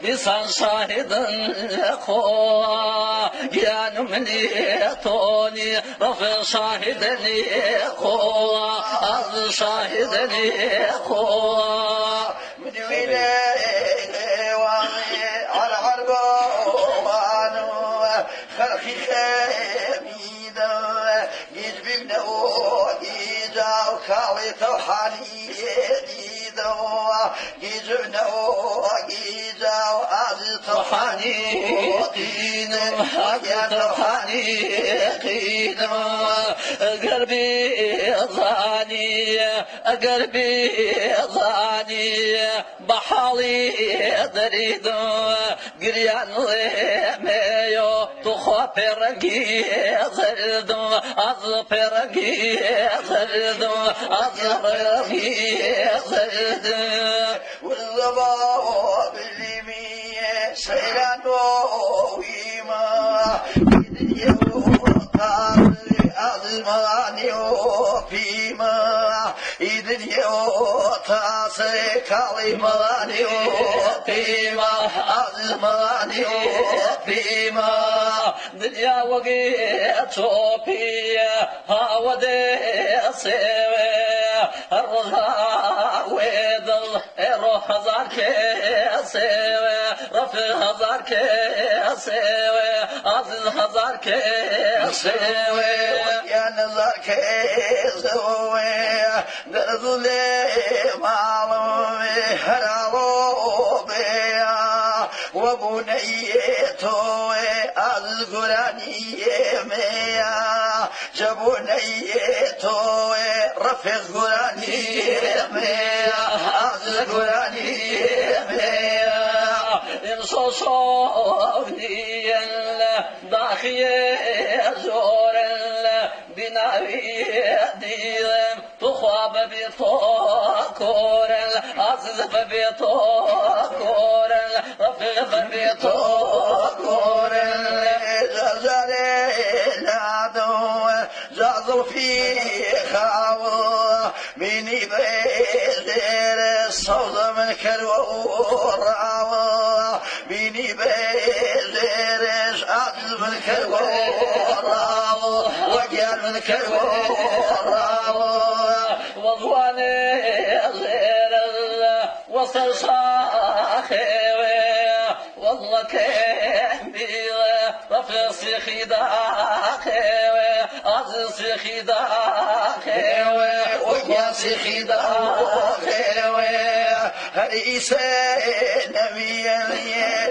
بسان شاهدا خوا يا نمني توني رفع شاهدا خوا أرض شاهدا خوا من ويلي على عربان خلقي خميدا يجبنا وجيدا وكاوي توحاني جيدا يجبنا وجيدا وعزي توحاني قينا يا توحاني قينا قلبي ضاني بحالي دريد قريان ميو تخوى برقي زرد برقي زرد برقي زرد والضباب باليمين سيران ويما أزماني وفيما إذن يوتاسي كلماني وفيما أزماني وفيما دنيا وقيت وفيا هاودي سيوي الرضا ويدل روح هزار كيسيوي رفع هزار كيسيوي عزيز هزار كيسيوي يا نظر كيسوي نرذلي معلومي هرالو بيا وبنيتوي أذكراني ميا جبنيتوي رفع قراني ميا أذكراني ميا إنسو صوفني داخي زور بناوي ديم تخواب بطاكور عزيز بطاكور رفيق بطاكور زلزالي لادو زازو في خاو مني بيزير الصوت من كالوراو مني بيزير عزيز من كالوراو وجال من كالوراو وضواني غير وصل شاخيوي والله كمبي رفع سيخي داخيوي عزيز سيخي داخيوي وجال سيخي داخيوي هريسي نبي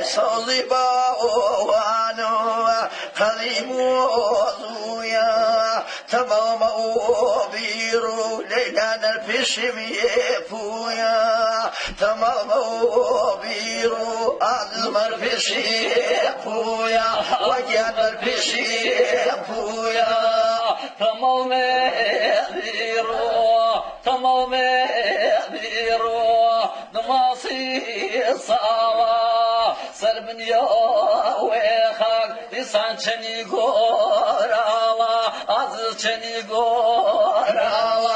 صلبا وانو قليمو زويا تمام بيرو ليلان الفشم يفويا تمام بيرو أزم الفشم يفويا وجان الفشم يفويا تمام بيرو نماصي صاوا سربن يا ويخاك لسان چني غوراوا عزيز چني غوراوا